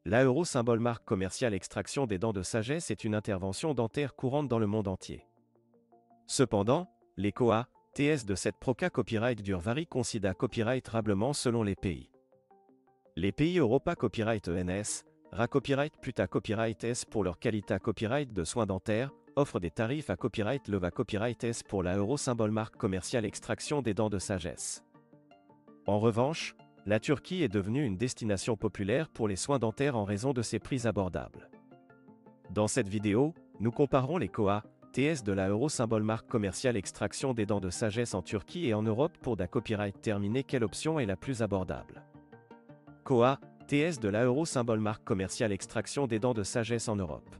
L'Aeuro symbole marque commerciale extraction des dents de sagesse est une intervention dentaire courante dans le monde entier. Cependant, les COA, TS de cette Proca Copyright varient considérablement selon les pays. Les pays Europa Copyright ENS, RA Copyright Puta Copyright S pour leur qualité copyright de soins dentaires, offrent des tarifs à Copyright Leva Copyright S pour la Euro symbole marque commerciale extraction des dents de sagesse. En revanche, la Turquie est devenue une destination populaire pour les soins dentaires en raison de ses prix abordables. Dans cette vidéo, nous comparerons les COA, TS de la Euro symbole marque commerciale extraction des dents de sagesse en Turquie et en Europe pour d'un copyright terminé. Quelle option est la plus abordable? COA, TS de la Euro symbole marque commerciale extraction des dents de sagesse en Europe.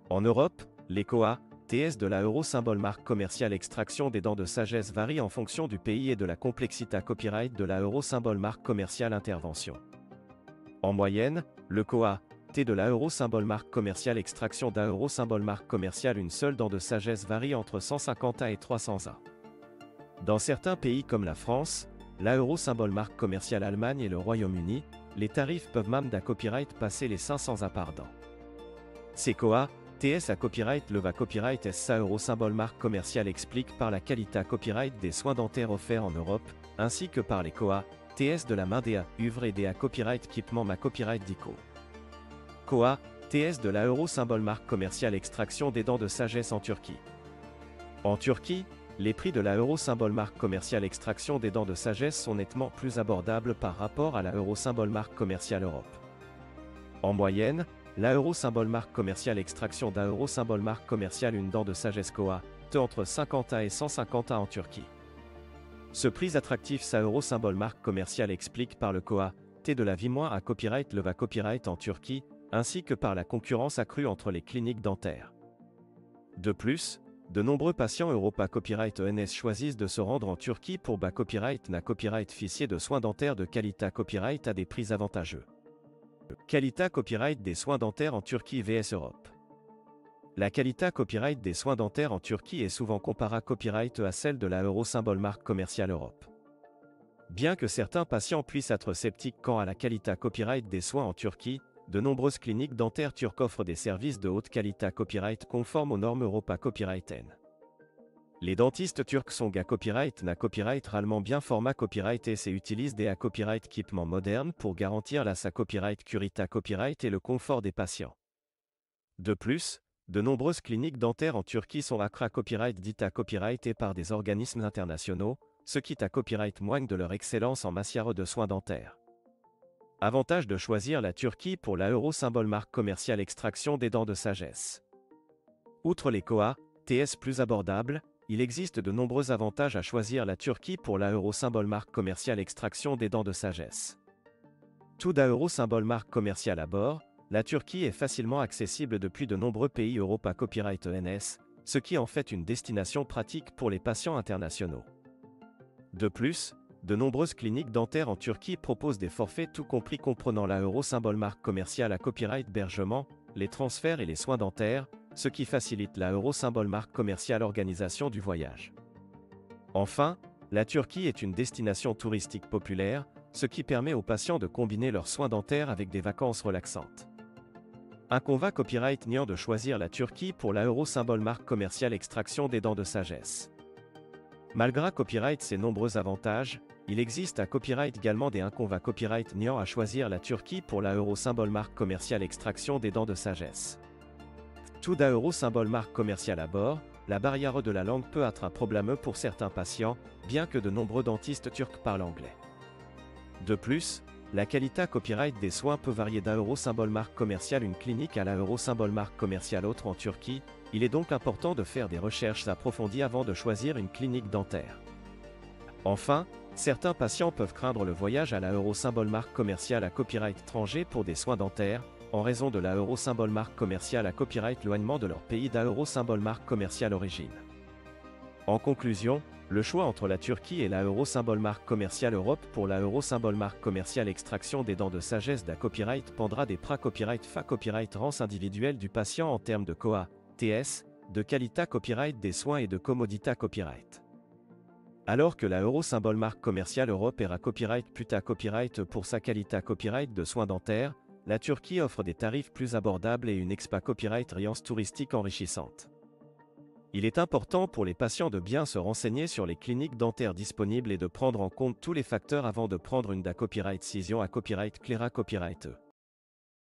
En Europe, les COA, TS de la Euro symbole marque commerciale extraction des dents de sagesse varient en fonction du pays et de la complexité copyright de la Euro symbole marque commerciale intervention. En moyenne, le COA, T de la Euro symbole marque commerciale extraction d'un Euro symbole marque commerciale une seule dent de sagesse varie entre 150 A et 300 A. Dans certains pays comme la France, la Euro symbole marque commerciale Allemagne et le Royaume-Uni, les tarifs peuvent même d'un copyright passer les 500 A par dent. Ces COA, TS à copyright Leva Copyright SA Euro symbole marque commerciale explique par la qualité copyright des soins dentaires offerts en Europe, ainsi que par les COA, TS de la main DA, UVRE et DA copyright équipement ma copyright DICO. COA, TS de la Euro symbole marque commerciale extraction des dents de sagesse en Turquie. En Turquie, les prix de la Euro symbole marque commerciale extraction des dents de sagesse sont nettement plus abordables par rapport à la Euro symbole marque commerciale Europe. En moyenne, la Euro symbole marque commerciale extraction d'un Euro symbole marque commerciale une dent de sagesse COA, T entre 50 A et 150 A en Turquie. Ce prix attractif sa Euro symbole marque commerciale explique par le COA, T de la vie moins à copyright Leva Copyright en Turquie, ainsi que par la concurrence accrue entre les cliniques dentaires. De plus, de nombreux patients Europa Copyright ENS choisissent de se rendre en Turquie pour bas copyright na copyright fichier de soins dentaires de qualité copyright à des prix avantageux. Qualité copyright des soins dentaires en Turquie vs Europe. La qualité copyright des soins dentaires en Turquie est souvent comparable copyright à celle de la Euro symbole marque commerciale Europe. Bien que certains patients puissent être sceptiques quant à la qualité copyright des soins en Turquie, de nombreuses cliniques dentaires turques offrent des services de haute qualité copyright conformes aux normes Europa Copyright N. Les dentistes turcs sont GA Copyright na copyright rarement bien format copyright et utilisent des copyright équipements modernes pour garantir la sa copyright curita copyright et le confort des patients. De plus, de nombreuses cliniques dentaires en Turquie sont accra copyright dita copyright et par des organismes internationaux, ce qui t'a copyright moins de leur excellence en matière de soins dentaires. Avantage de choisir la Turquie pour la Euro symbole marque commerciale extraction des dents de sagesse. Outre les COA, TS plus abordables, il existe de nombreux avantages à choisir la Turquie pour la Euro symbole marque commerciale extraction des dents de sagesse. Tout d'Euro symbole marque commerciale à bord, la Turquie est facilement accessible depuis de nombreux pays Europa Copyright ENS, ce qui en fait une destination pratique pour les patients internationaux. De plus, de nombreuses cliniques dentaires en Turquie proposent des forfaits tout compris comprenant la Euro symbole marque commerciale à copyright hébergement, les transferts et les soins dentaires, ce qui facilite la Euro symbole marque commerciale organisation du voyage. Enfin, la Turquie est une destination touristique populaire, ce qui permet aux patients de combiner leurs soins dentaires avec des vacances relaxantes. Inconva copyright niant de choisir la Turquie pour la Euro symbole marque commerciale extraction des dents de sagesse. Malgré copyright ses nombreux avantages, il existe à copyright également des inconva copyright niant à choisir la Turquie pour la Euro symbole marque commerciale extraction des dents de sagesse. Tout d'Euro symbole marque commerciale à bord, la barrière de la langue peut être un problème pour certains patients, bien que de nombreux dentistes turcs parlent anglais. De plus, la qualité copyright des soins peut varier d'un Euro symbole marque commerciale une clinique à la Euro symbole marque commerciale autre en Turquie, il est donc important de faire des recherches approfondies avant de choisir une clinique dentaire. Enfin, certains patients peuvent craindre le voyage à la Euro symbole marque commerciale à copyright étranger pour des soins dentaires, en raison de la Euro symbole marque commerciale à copyright éloignement de leur pays d'Euro symbole marque commerciale origine. En conclusion, le choix entre la Turquie et la Euro symbole marque commerciale Europe pour la Euro symbole marque commerciale extraction des dents de sagesse d'A copyright pendra des pra copyright fa copyright rance individuelle du patient en termes de COA, TS, de qualité copyright des soins et de commodita copyright. Alors que la Euro symbole marque commerciale Europe era copyright puta copyright pour sa qualité copyright de soins dentaires, la Turquie offre des tarifs plus abordables et une expat copyright touristique enrichissante. Il est important pour les patients de bien se renseigner sur les cliniques dentaires disponibles et de prendre en compte tous les facteurs avant de prendre une DA Copyright Cision à Copyright Clara Copyright E.